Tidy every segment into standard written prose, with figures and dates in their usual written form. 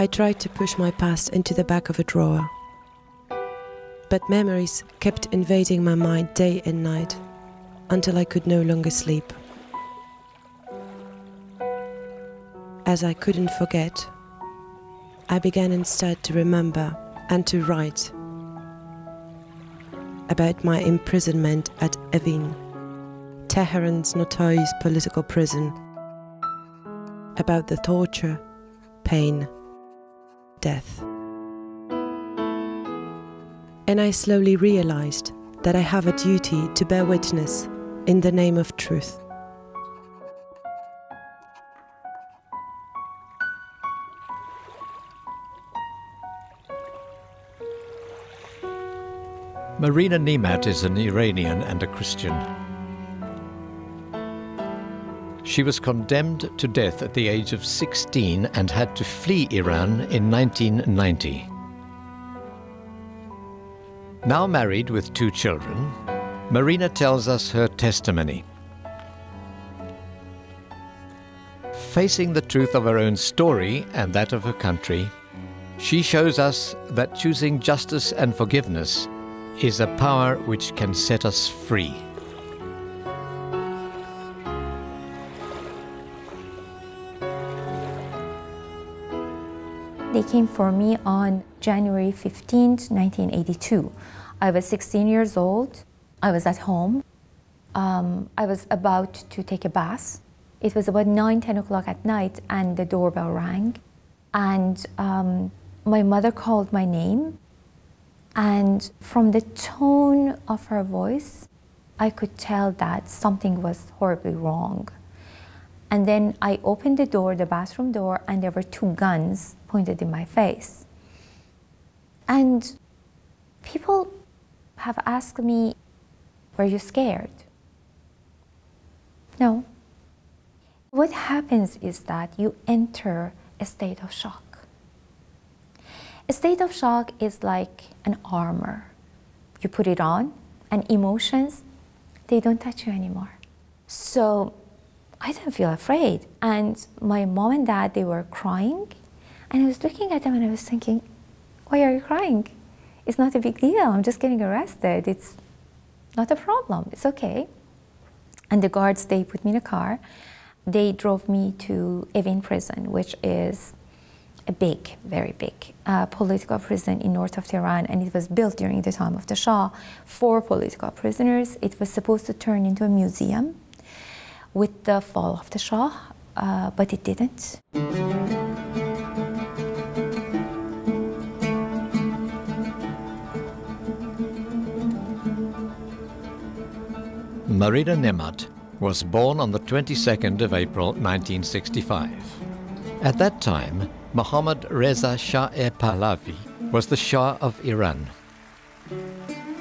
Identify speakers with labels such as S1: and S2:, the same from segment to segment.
S1: I tried to push my past into the back of a drawer. But memories kept invading my mind day and night, until I could no longer sleep. As I couldn't forget, I began instead to remember and to write about my imprisonment at Evin, Tehran's notorious political prison, about the torture, pain, death. And I slowly realized that I have a duty to bear witness in the name of truth.
S2: Marina Nemat is an Iranian and a Christian. She was condemned to death at the age of 16 and had to flee Iran in 1990. Now married with 2 children, Marina tells us her testimony. Facing the truth of her own story and that of her country, she shows us that choosing justice and forgiveness is a power which can set us free.
S3: They came for me on January 15th, 1982. I was 16 years old. I was at home. I was about to take a bath. It was about 9, 10 o'clock at night, and the doorbell rang. And my mother called my name. And from the tone of her voice, I could tell that something was horribly wrong. And then I opened the door, the bathroom door, and there were 2 guns pointed in my face. And people have asked me, were you scared? No. What happens is that you enter a state of shock. A state of shock is like an armor. You put it on, and emotions, they don't touch you anymore. So I didn't feel afraid. And my mom and dad, they were crying. And I was looking at them and I was thinking, why are you crying? It's not a big deal. I'm just getting arrested. It's not a problem. It's okay. And the guards, they put me in a car. They drove me to Evin prison, which is a big, very big political prison in north of Tehran, and it was built during the time of the Shah for political prisoners. It was supposed to turn into a museum with the fall of the Shah, but it didn't.
S2: Marina Nemat was born on the 22nd of April 1965. At that time, Mohammad Reza Shah Pahlavi was the Shah of Iran.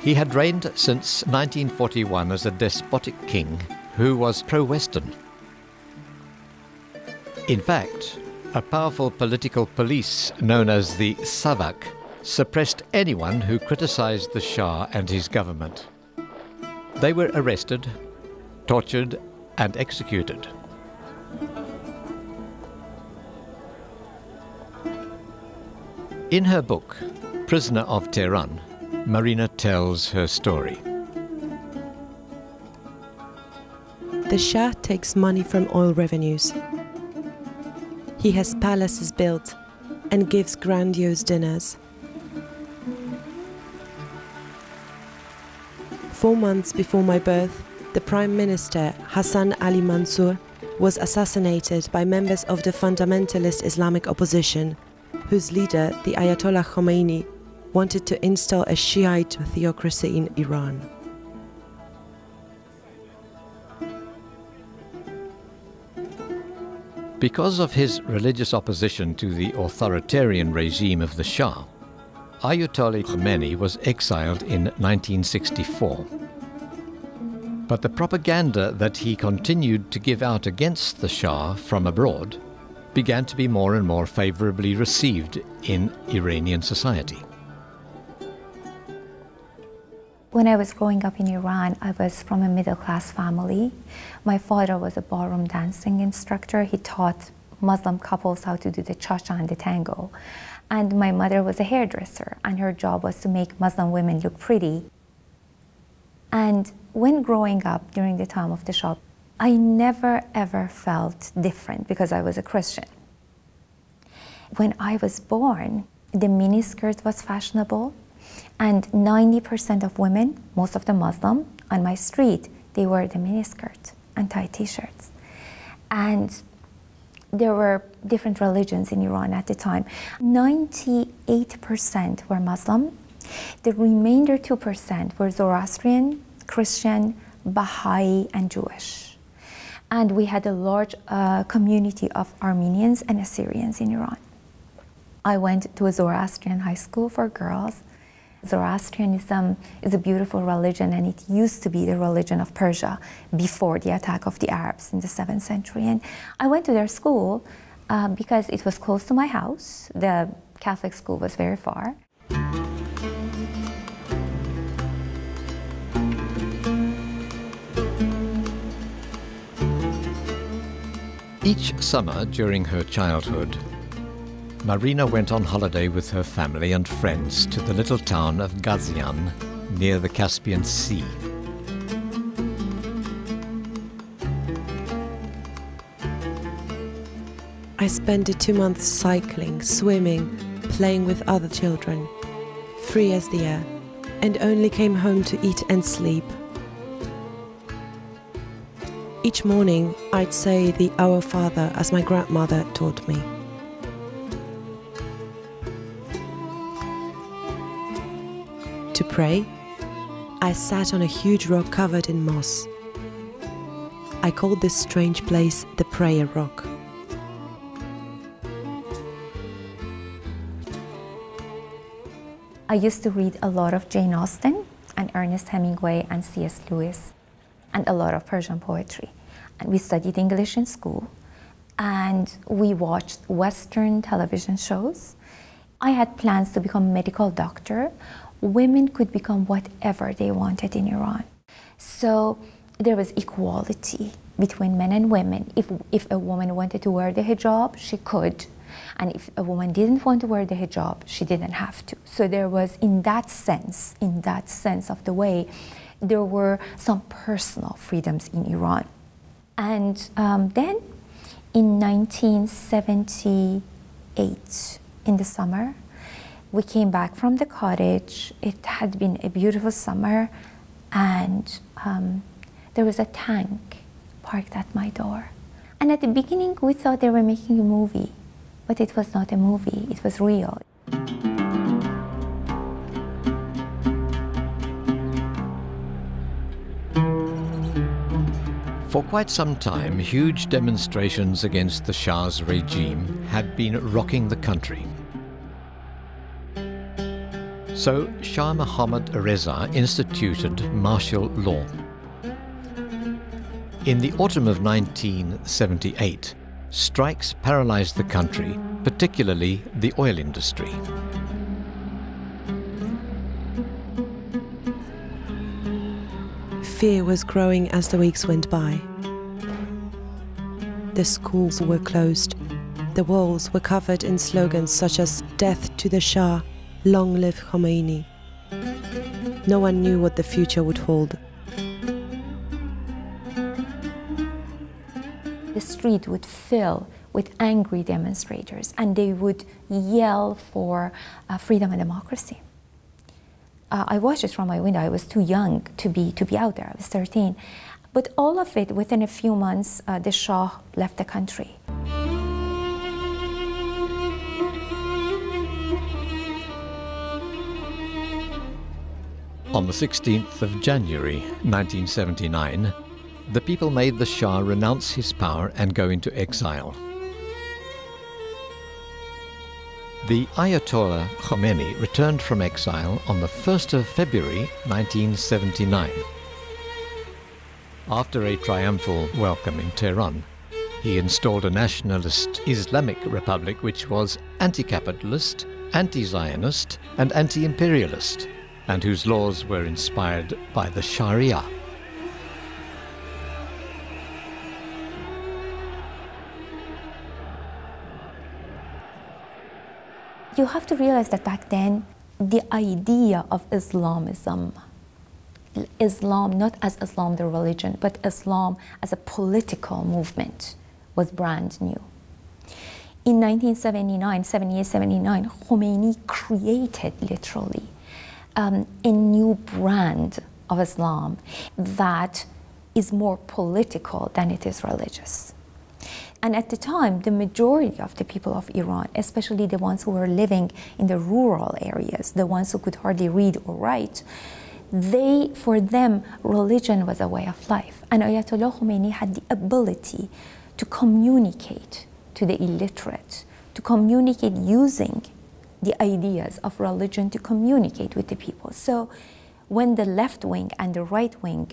S2: He had reigned since 1941 as a despotic king who was pro-Western. In fact, a powerful political police known as the Savak suppressed anyone who criticized the Shah and his government. They were arrested, tortured, and executed. In her book, Prisoner of Tehran, Marina tells her story.
S1: The Shah takes money from oil revenues. He has palaces built and gives grandiose dinners. 4 months before my birth, the Prime Minister Hassan Ali Mansour was assassinated by members of the fundamentalist Islamic opposition, whose leader, the Ayatollah Khomeini, wanted to install a Shiite theocracy in Iran.
S2: Because of his religious opposition to the authoritarian regime of the Shah, Ayatollah Khomeini was exiled in 1964. But the propaganda that he continued to give out against the Shah from abroad began to be more and more favorably received in Iranian society.
S3: When I was growing up in Iran, I was from a middle-class family. My father was a ballroom dancing instructor. He taught Muslim couples how to do the cha-cha and the tango. And my mother was a hairdresser, and her job was to make Muslim women look pretty. And when growing up during the time of the Shah, I never ever felt different because I was a Christian. When I was born, the miniskirt was fashionable, and 90% of women, most of them Muslim, on my street, they wore the miniskirt and tight t-shirts. And there were different religions in Iran at the time. 98% were Muslim. The remainder 2% were Zoroastrian, Christian, Baha'i, and Jewish. And we had a large community of Armenians and Assyrians in Iran. I went to a Zoroastrian high school for girls. Zoroastrianism is a beautiful religion, and it used to be the religion of Persia before the attack of the Arabs in the 7th century. And I went to their school because it was close to my house. The Catholic school was very far.
S2: Each summer during her childhood, Marina went on holiday with her family and friends to the little town of Gazian near the Caspian Sea.
S1: I spent the 2 months cycling, swimming, playing with other children, free as the air, and only came home to eat and sleep. Each morning I'd say the Our Father as my grandmother taught me. To pray, I sat on a huge rock covered in moss. I called this strange place the Prayer Rock.
S3: I used to read a lot of Jane Austen and Ernest Hemingway and C.S. Lewis, and a lot of Persian poetry. And we studied English in school, and we watched Western television shows. I had plans to become a medical doctor. Women could become whatever they wanted in Iran. So there was equality between men and women. If a woman wanted to wear the hijab, she could. And if a woman didn't want to wear the hijab, she didn't have to. So there was, in that sense of the way, there were some personal freedoms in Iran. And then in 1978, in the summer, we came back from the cottage. It had been a beautiful summer, and there was a tank parked at my door. And at the beginning, we thought they were making a movie, but it was not a movie, it was real.
S2: For quite some time, huge demonstrations against the Shah's regime had been rocking the country. So Shah Mohammad Reza instituted martial law. In the autumn of 1978, strikes paralyzed the country, particularly the oil industry.
S1: Fear was growing as the weeks went by. The schools were closed. The walls were covered in slogans such as "Death to the Shah, long live Khomeini." No one knew what the future would hold.
S3: The street would fill with angry demonstrators, and they would yell for freedom and democracy. I watched it from my window. I was too young to be out there. I was 13. But all of it, within a few months, the Shah left the country.
S2: On the 16th of January 1979, the people made the Shah renounce his power and go into exile. The Ayatollah Khomeini returned from exile on the 1st of February 1979. After a triumphal welcome in Tehran, he installed a nationalist Islamic republic which was anti-capitalist, anti-Zionist and anti-imperialist, and whose laws were inspired by the Sharia.
S3: You have to realize that back then, the idea of Islamism, Islam not as Islam the religion, but Islam as a political movement, was brand new. In 1979, 78, 79, Khomeini created literally a new brand of Islam that is more political than it is religious. And at the time, the majority of the people of Iran, especially the ones who were living in the rural areas, the ones who could hardly read or write, for them, religion was a way of life. And Ayatollah Khomeini had the ability to communicate to the illiterate, to communicate using the ideas of religion to communicate with the people. So when the left wing and the right wing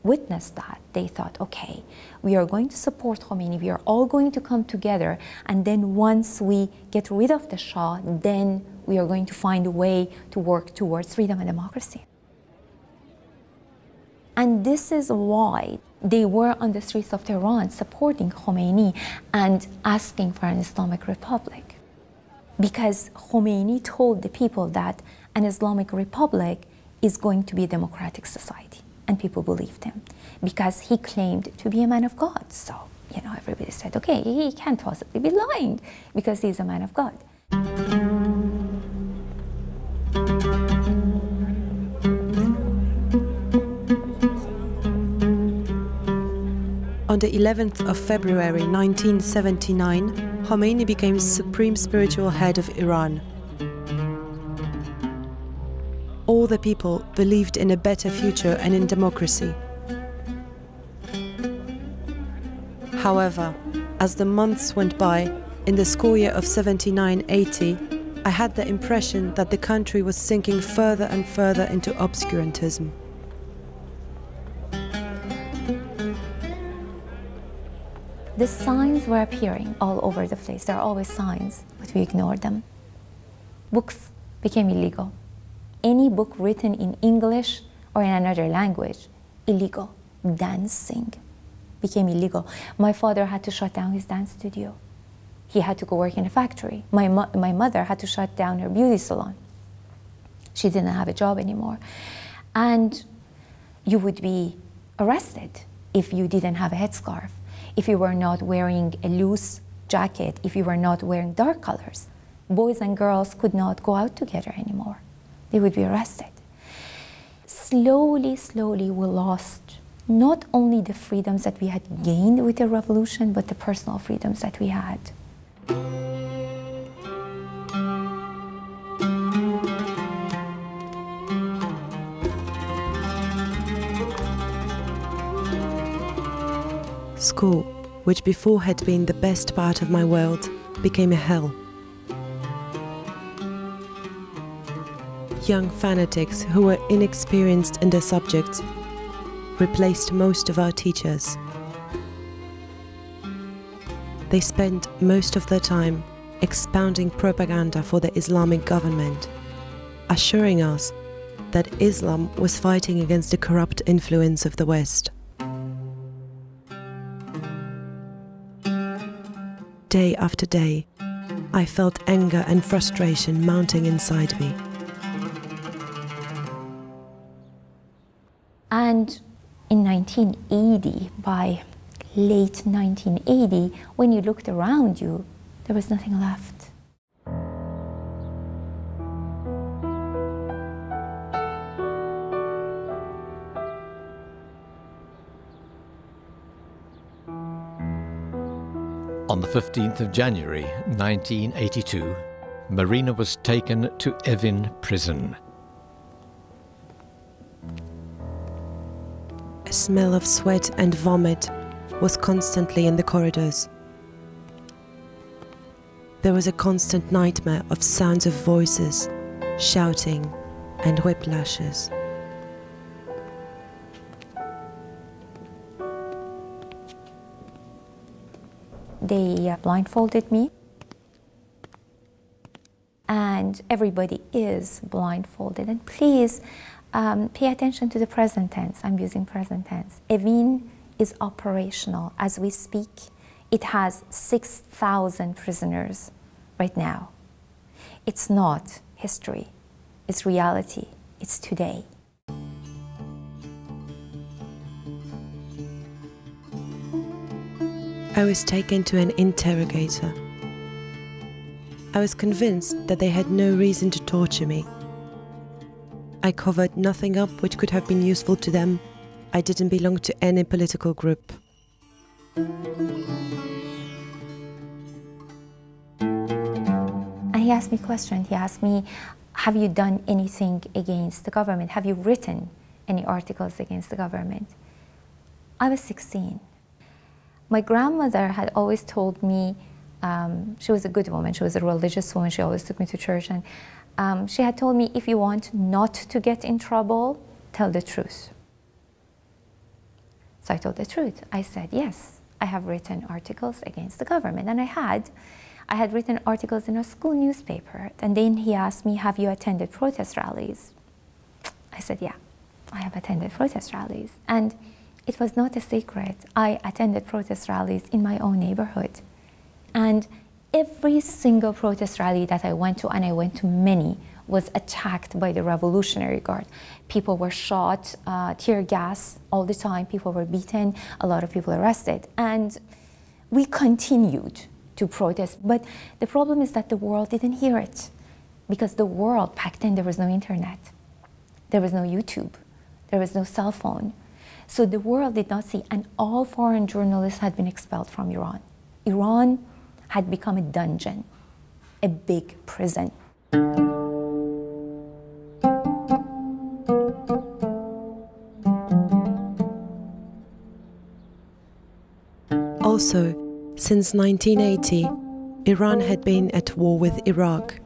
S3: witnessed that, they thought, okay, we are going to support Khomeini, we are all going to come together, and then once we get rid of the Shah, then we are going to find a way to work towards freedom and democracy. And this is why they were on the streets of Tehran supporting Khomeini and asking for an Islamic Republic. Because Khomeini told the people that an Islamic Republic is going to be a democratic society. And people believed him because he claimed to be a man of God. So, everybody said, okay, he can't possibly be lying because he's a man of God.
S1: On the 11th of February 1979, Khomeini became supreme spiritual head of Iran. All the people believed in a better future and in democracy. However, as the months went by, in the school year of 79-80, I had the impression that the country was sinking further and further into obscurantism.
S3: The signs were appearing all over the place. There are always signs, but we ignored them. Books became illegal. Any book written in English or in another language, illegal. Dancing became illegal. My father had to shut down his dance studio. He had to go work in a factory. My mother had to shut down her beauty salon. She didn't have a job anymore. And you would be arrested if you didn't have a headscarf, if you were not wearing a loose jacket, if you were not wearing dark colors. Boys and girls could not go out together anymore. They would be arrested. Slowly, slowly, we lost not only the freedoms that we had gained with the revolution, but the personal freedoms that we had.
S1: School, which before had been the best part of my world, became a hell. Young fanatics who were inexperienced in their subjects replaced most of our teachers. They spent most of their time expounding propaganda for the Islamic government, assuring us that Islam was fighting against the corrupt influence of the West. Day after day, I felt anger and frustration mounting inside me.
S3: And in 1980, by late 1980, when you looked around you, there was nothing left.
S2: On the 15th of January 1982, Marina was taken to Evin prison.
S1: A smell of sweat and vomit was constantly in the corridors. There was a constant nightmare of sounds of voices, shouting, and whiplashes.
S3: They blindfolded me, and everybody is blindfolded. And please pay attention to the present tense. I'm using present tense. Evin is operational as we speak. It has 6,000 prisoners right now. It's not history, it's reality, it's today.
S1: I was taken to an interrogator. I was convinced that they had no reason to torture me. I covered nothing up which could have been useful to them. I didn't belong to any political group.
S3: And he asked me questions. He asked me, have you done anything against the government? Have you written any articles against the government? I was 16. My grandmother had always told me, she was a good woman, she was a religious woman, she always took me to church, and she had told me, if you want not to get in trouble, tell the truth. So I told the truth. I said, yes, I have written articles against the government, and I had written articles in a school newspaper. And then he asked me, have you attended protest rallies? I said, yeah, I have attended protest rallies. And it was not a secret. I attended protest rallies in my own neighborhood. And every single protest rally that I went to, and I went to many, was attacked by the Revolutionary Guard. People were shot, tear gas all the time, people were beaten, a lot of people arrested. And we continued to protest, but the problem is that the world didn't hear it. Because the world, back then there was no internet, there was no YouTube, there was no cell phone. So the world did not see, and all foreign journalists had been expelled from Iran. Iran had become a dungeon, a big prison.
S1: Also, since 1980, Iran had been at war with Iraq.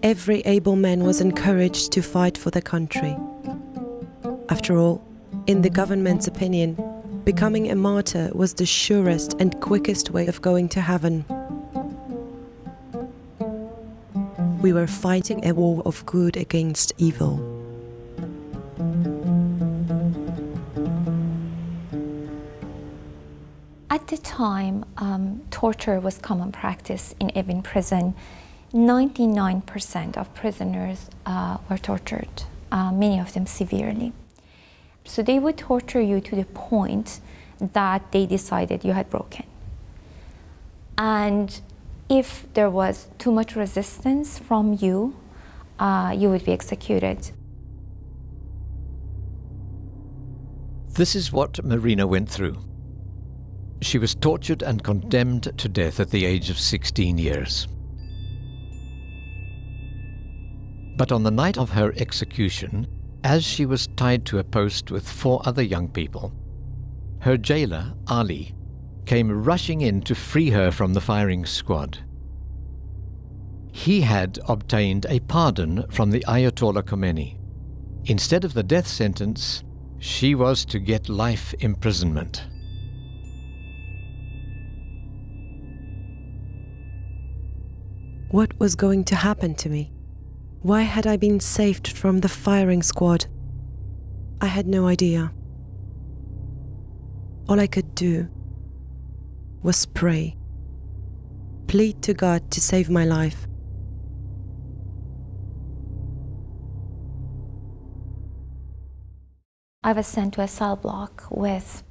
S1: Every able man was encouraged to fight for the country. After all, in the government's opinion, becoming a martyr was the surest and quickest way of going to heaven. We were fighting a war of good against evil.
S3: At the time, torture was common practice in Evin prison. 99% of prisoners were tortured, many of them severely. So they would torture you to the point that they decided you had broken. And if there was too much resistance from you, you would be executed.
S2: This is what Marina went through. She was tortured and condemned to death at the age of 16 years. But on the night of her execution, as she was tied to a post with 4 other young people, her jailer, Ali, came rushing in to free her from the firing squad. He had obtained a pardon from the Ayatollah Khomeini. Instead of the death sentence, she was to get life imprisonment.
S1: What was going to happen to me? Why had I been saved from the firing squad? I had no idea. All I could do was pray, plead to God to save my life.
S3: I was sent to a cell block with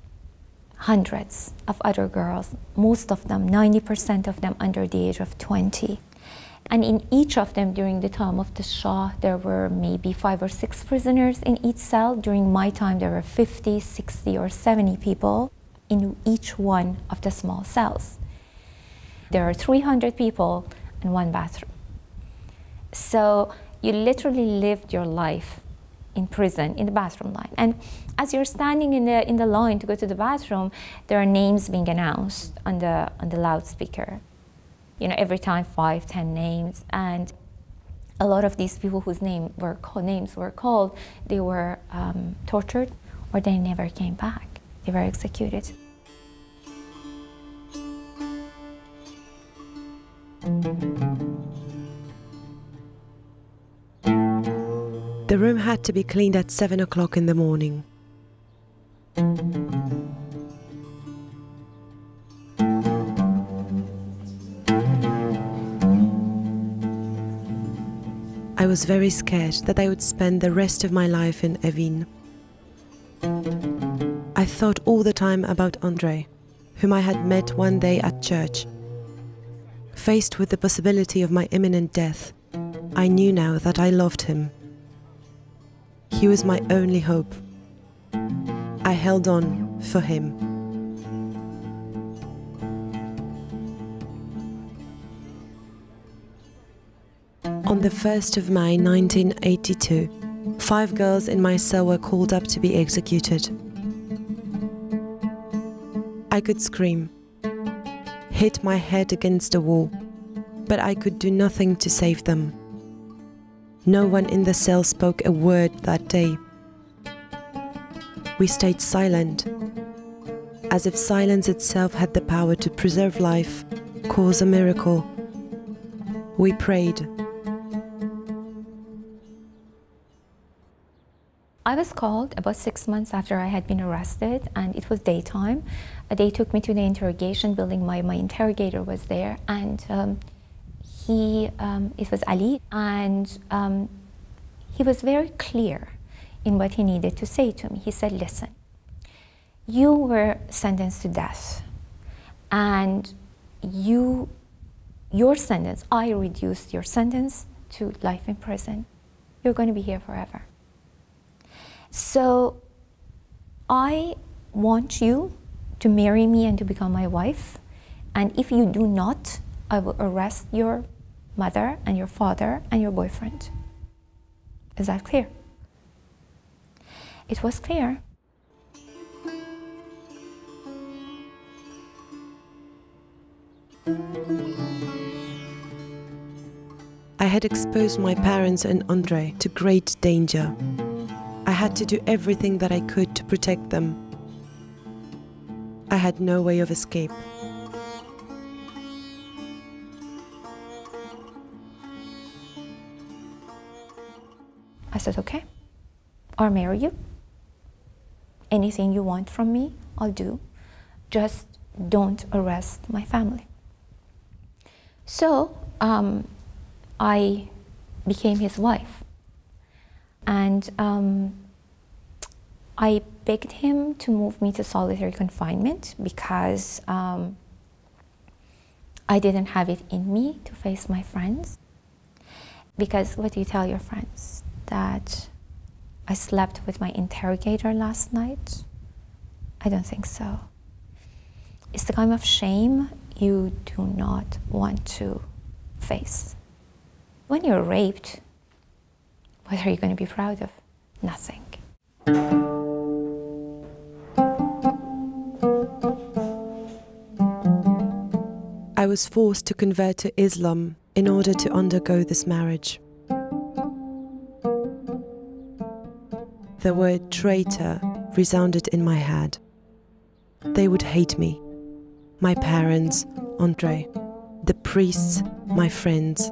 S3: hundreds of other girls, most of them, 90% of them under the age of 20. And in each of them, during the time of the Shah, there were maybe 5 or 6 prisoners in each cell. During my time, there were 50, 60, or 70 people in each one of the small cells. There are 300 people in one bathroom. So you literally lived your life in prison, in the bathroom line. And as you're standing in the line to go to the bathroom, there are names being announced on the loudspeaker. You know, every time 5, 10 names, and a lot of these people whose names were called, they were tortured, or they never came back. They were executed.
S1: The room had to be cleaned at 7 o'clock in the morning. I was very scared that I would spend the rest of my life in Evin. I thought all the time about Andrei, whom I had met one day at church. Faced with the possibility of my imminent death, I knew now that I loved him. He was my only hope. I held on for him. On the 1st of May 1982, 5 girls in my cell were called up to be executed. I could scream, hit my head against a wall, but I could do nothing to save them. No one in the cell spoke a word that day. We stayed silent, as if silence itself had the power to preserve life, cause a miracle. We prayed.
S3: I was called about 6 months after I had been arrested, and it was daytime. They took me to the interrogation building. My interrogator was there, and it was Ali, and he was very clear in what he needed to say to me. He said, listen, you were sentenced to death, and your sentence, I reduced your sentence to life in prison. You're going to be here forever. So I want you to marry me and to become my wife, and if you do not, I will arrest your mother and your father and your boyfriend. Is that clear? It was clear.
S1: I had exposed my parents and Andrei to great danger. I had to do everything that I could to protect them. I had no way of escape.
S3: I said, okay, I'll marry you. Anything you want from me, I'll do. Just don't arrest my family. So I became his wife. And I begged him to move me to solitary confinement because I didn't have it in me to face my friends. Because what do you tell your friends? That I slept with my interrogator last night? I don't think so. It's the kind of shame you do not want to face. When you're raped, what are you going to be proud of? Nothing.
S1: I was forced to convert to Islam in order to undergo this marriage. The word traitor resounded in my head. They would hate me. My parents, Andrei, the priests, my friends.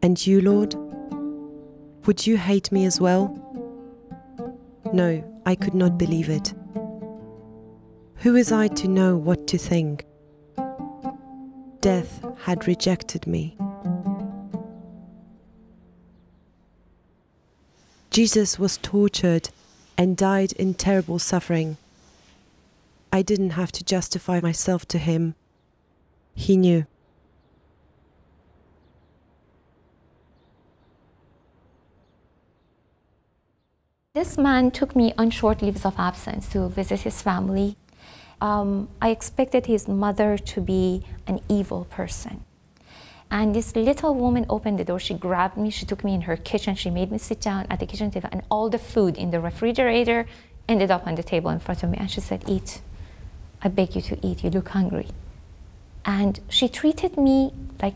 S1: And you, Lord? Would you hate me as well? No, I could not believe it. Who is I to know what to think? Death had rejected me. Jesus was tortured and died in terrible suffering. I didn't have to justify myself to him. He knew.
S3: This man took me on short leaves of absence to visit his family. I expected his mother to be an evil person. And this little woman opened the door, she grabbed me, she took me in her kitchen, she made me sit down at the kitchen table, and all the food in the refrigerator ended up on the table in front of me. And she said, eat. I beg you to eat, you look hungry. And she treated me like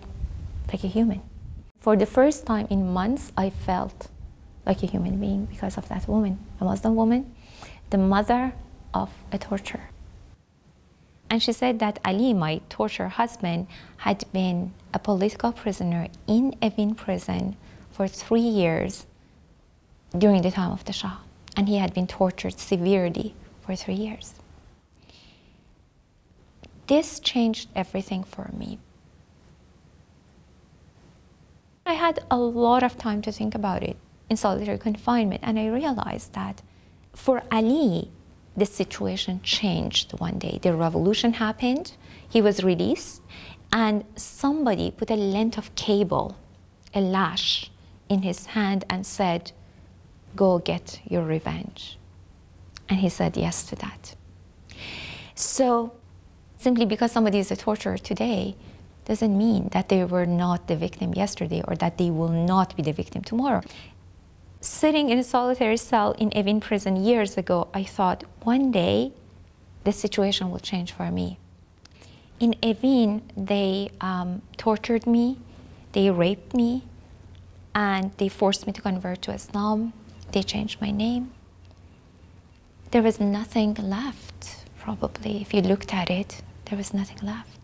S3: a human. For the first time in months, I felt like a human being because of that woman, a Muslim woman, the mother of a torturer. And she said that Ali, my torture husband, had been a political prisoner in Evin prison for 3 years during the time of the Shah. And he had been tortured severely for 3 years. This changed everything for me. I had a lot of time to think about it in solitary confinement, and I realized that for Ali, the situation changed one day. The revolution happened, he was released, and somebody put a length of cable, a lash, in his hand and said, "Go get your revenge." And he said yes to that. So simply because somebody is a torturer today doesn't mean that they were not the victim yesterday or that they will not be the victim tomorrow. Sitting in a solitary cell in Evin prison years ago, I thought one day the situation will change for me. In Evin, they tortured me, they raped me, and they forced me to convert to Islam. They changed my name. There was nothing left, probably. If you looked at it, there was nothing left.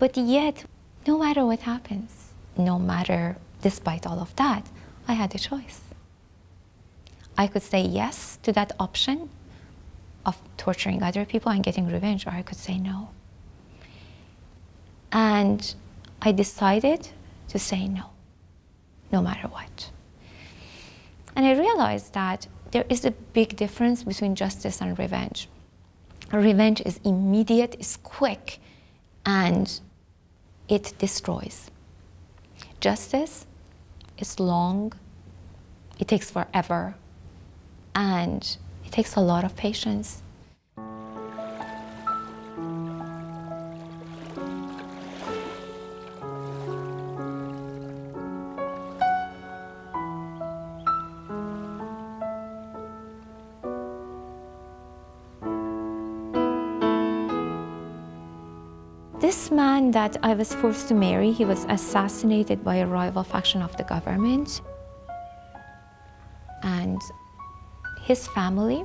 S3: But yet, no matter what happens, no matter, despite all of that, I had a choice. I could say yes to that option of torturing other people and getting revenge, or I could say no. And I decided to say no, no matter what. And I realized that there is a big difference between justice and revenge. Revenge is immediate, it's quick, and it destroys. Justice is long, it takes forever, and it takes a lot of patience. This man that I was forced to marry, he was assassinated by a rival faction of the government. And his family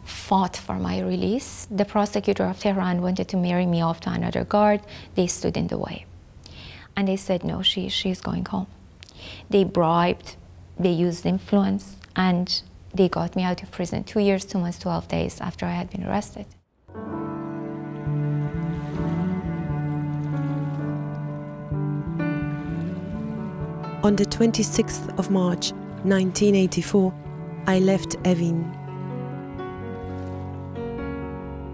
S3: fought for my release. The prosecutor of Tehran wanted to marry me off to another guard. They stood in the way. And they said, no, she's going home. They bribed, they used influence, and they got me out of prison 2 years, 2 months, 12 days after I had been arrested.
S1: On the 26th of March, 1984, I left Evin.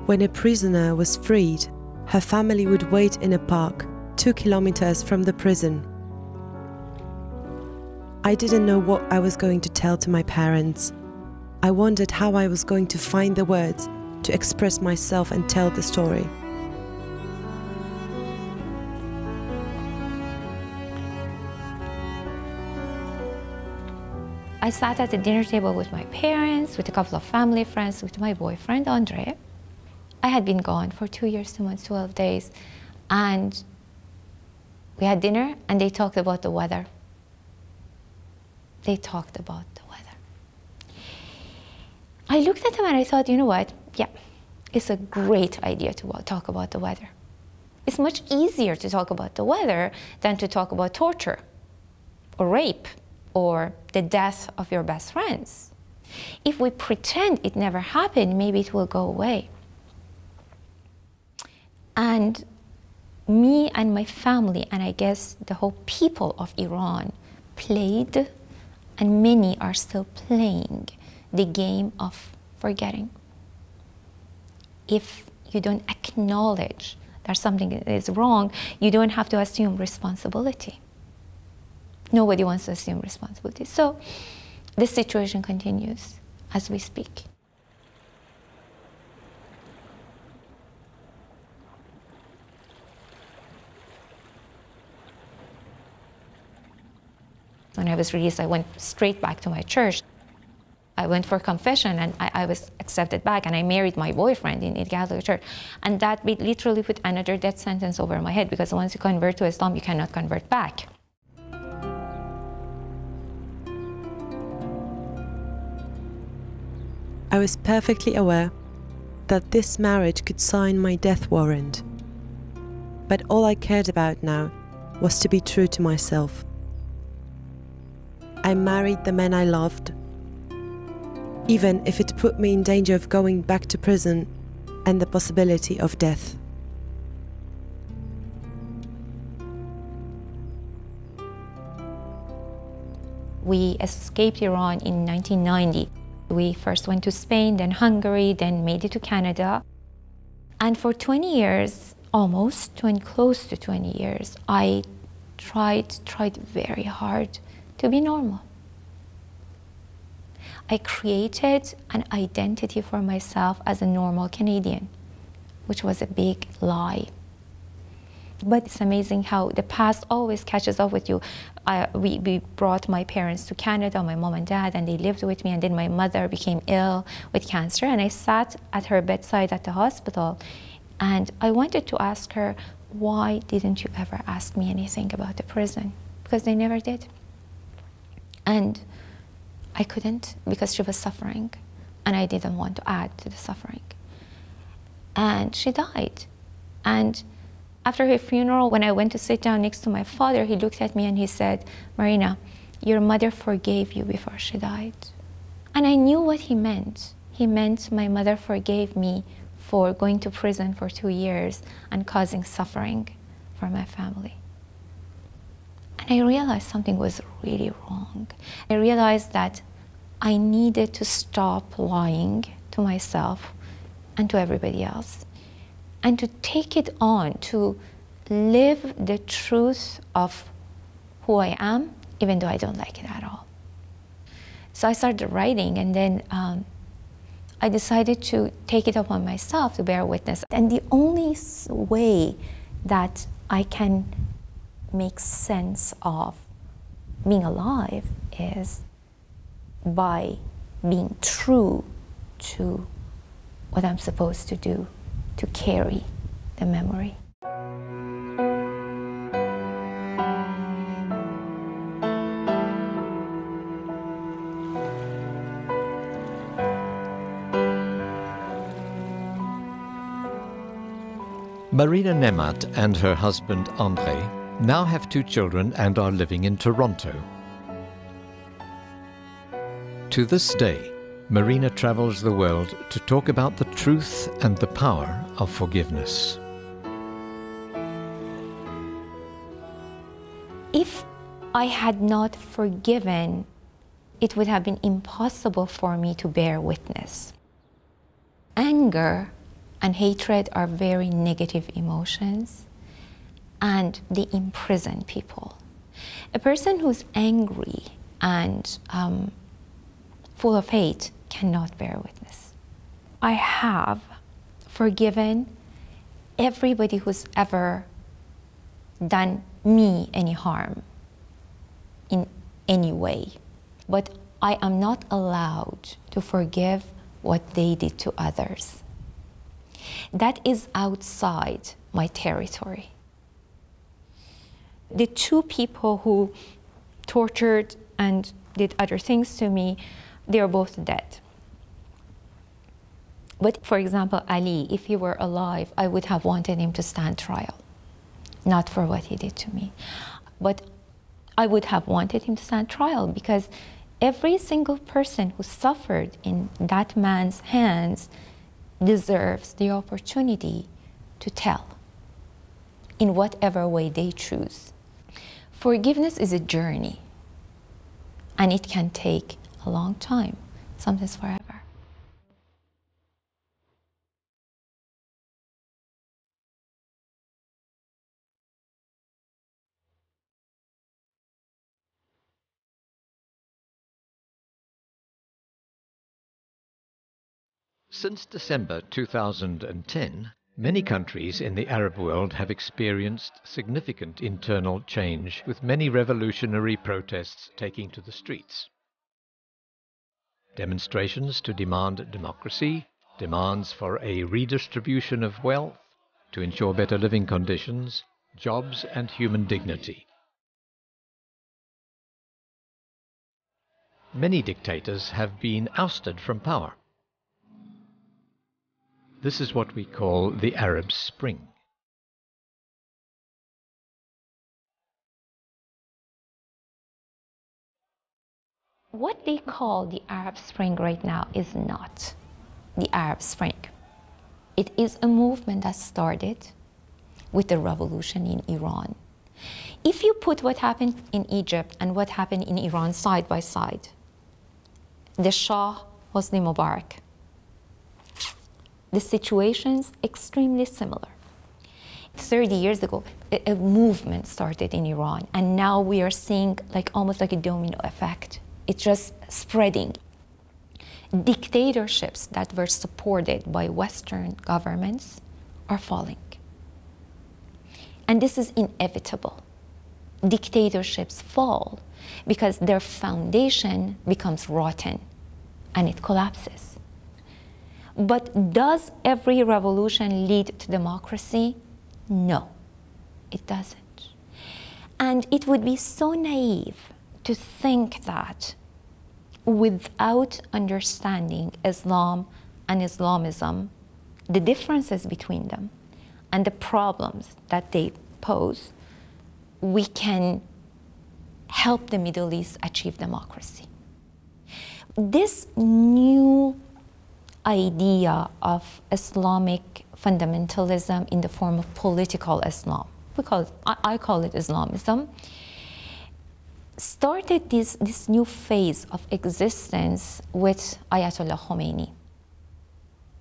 S1: When a prisoner was freed, her family would wait in a park 2 kilometers from the prison. I didn't know what I was going to tell to my parents. I wondered how I was going to find the words to express myself and tell the story.
S3: I sat at the dinner table with my parents, with a couple of family friends, with my boyfriend, Andre. I had been gone for 2 years, 2 months, 12 days. And we had dinner and they talked about the weather. They talked about the weather. I looked at them and I thought, you know what? Yeah, it's a great idea to talk about the weather. It's much easier to talk about the weather than to talk about torture or rape or the death of your best friends. If we pretend it never happened, maybe it will go away. And me and my family, and I guess the whole people of Iran, played, and many are still playing, the game of forgetting. If you don't acknowledge that something is wrong, you don't have to assume responsibility. Nobody wants to assume responsibility. So the situation continues as we speak. When I was released, I went straight back to my church. I went for confession and I was accepted back, and I married my boyfriend in the Catholic Church. And that literally put another death sentence over my head, because once you convert to Islam, you cannot convert back.
S1: I was perfectly aware that this marriage could sign my death warrant. But all I cared about now was to be true to myself. I married the man I loved, even if it put me in danger of going back to prison and the possibility of death.
S3: We escaped Iran in 1990. We first went to Spain, then Hungary, then made it to Canada. And for 20 years, close to 20 years, I tried very hard to be normal. I created an identity for myself as a normal Canadian, which was a big lie. But it's amazing how the past always catches up with you. We brought my parents to Canada, my mom and dad, and they lived with me, and then my mother became ill with cancer, and I sat at her bedside at the hospital, and I wanted to ask her, why didn't you ever ask me anything about the prison? Because they never did. And I couldn't, because she was suffering, and I didn't want to add to the suffering. And she died. And after her funeral, when I went to sit down next to my father, he looked at me and he said, "Marina, your mother forgave you before she died." And I knew what he meant. He meant my mother forgave me for going to prison for 2 years and causing suffering for my family. And I realized something was really wrong. I realized that I needed to stop lying to myself and to everybody else, and to take it on, to live the truth of who I am, even though I don't like it at all. So I started writing, and then I decided to take it upon myself to bear witness. And the only way that I can make sense of being alive is by being true to what I'm supposed to do, to carry the memory.
S2: Marina Nemat and her husband André now have 2 children and are living in Toronto. To this day, Marina travels the world to talk about the truth and the power of forgiveness.
S3: If I had not forgiven, it would have been impossible for me to bear witness. Anger and hatred are very negative emotions, and they imprison people. A person who's angry and full of hate cannot bear witness. I have forgiven everybody who's ever done me any harm in any way, but I am not allowed to forgive what they did to others. That is outside my territory. The 2 people who tortured and did other things to me, they are both dead. But for example, Ali, if he were alive, I would have wanted him to stand trial, not for what he did to me. But I would have wanted him to stand trial because every single person who suffered in that man's hands deserves the opportunity to tell in whatever way they choose. Forgiveness is a journey, and it can take a long time, sometimes forever.
S2: Since December 2010, many countries in the Arab world have experienced significant internal change, with many revolutionary protests taking to the streets. Demonstrations to demand democracy, demands for a redistribution of wealth, to ensure better living conditions, jobs and human dignity. Many dictators have been ousted from power. This is what we call the Arab Spring.
S3: What they call the Arab Spring right now is not the Arab Spring. It is a movement that started with the revolution in Iran. If you put what happened in Egypt and what happened in Iran side by side, the Shah, Hosni Mubarak, the situation's extremely similar. 30 years ago, a movement started in Iran, and now we are seeing almost like a domino effect. It's just spreading. Dictatorships that were supported by Western governments are falling. And this is inevitable. Dictatorships fall because their foundation becomes rotten and it collapses. But does every revolution lead to democracy? No, it doesn't. And it would be so naive to think that without understanding Islam and Islamism, the differences between them, and the problems that they pose, we can help the Middle East achieve democracy. This new idea of Islamic fundamentalism in the form of political Islam, I call it Islamism, started this new phase of existence with Ayatollah Khomeini.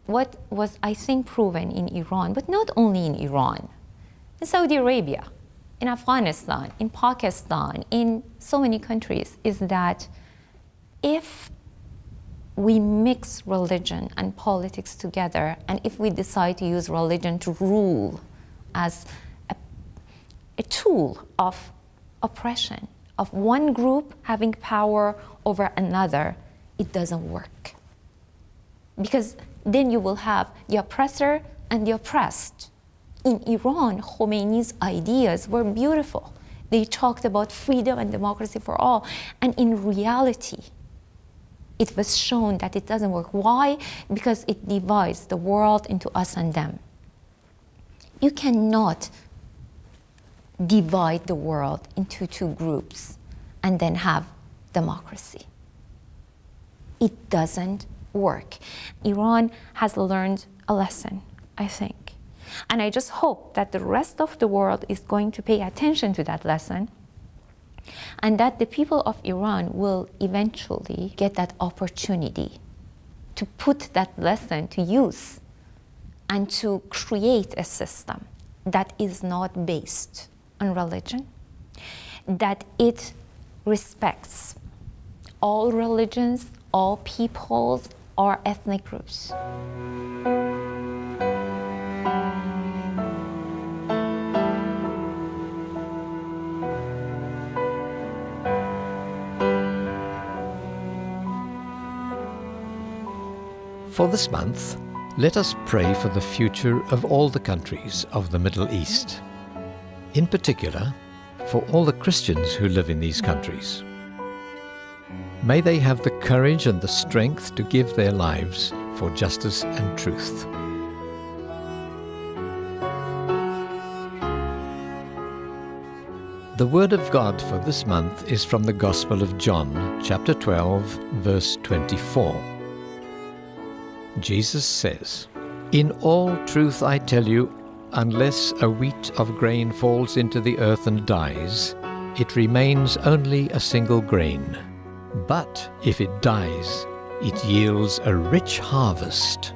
S3: What was, I think, proven in Iran, but not only in Iran, in Saudi Arabia, in Afghanistan, in Pakistan, in so many countries, is that if we mix religion and politics together, and if we decide to use religion to rule as a tool of oppression, of one group having power over another, it doesn't work. Because then you will have the oppressor and the oppressed. In Iran, Khomeini's ideas were beautiful. They talked about freedom and democracy for all. And in reality, it was shown that it doesn't work. Why? Because it divides the world into us and them. You cannot divide the world into two groups and then have democracy. It doesn't work. Iran has learned a lesson, I think. And I just hope that the rest of the world is going to pay attention to that lesson, and that the people of Iran will eventually get that opportunity to put that lesson to use and to create a system that is not based on religion, that it respects all religions, all peoples, all ethnic groups.
S2: For this month, let us pray for the future of all the countries of the Middle East. In particular, for all the Christians who live in these countries. May they have the courage and the strength to give their lives for justice and truth. The word of God for this month is from the Gospel of John, chapter 12, verse 24. Jesus says, "In all truth I tell you, unless a wheat of grain falls into the earth and dies, it remains only a single grain. But if it dies, it yields a rich harvest."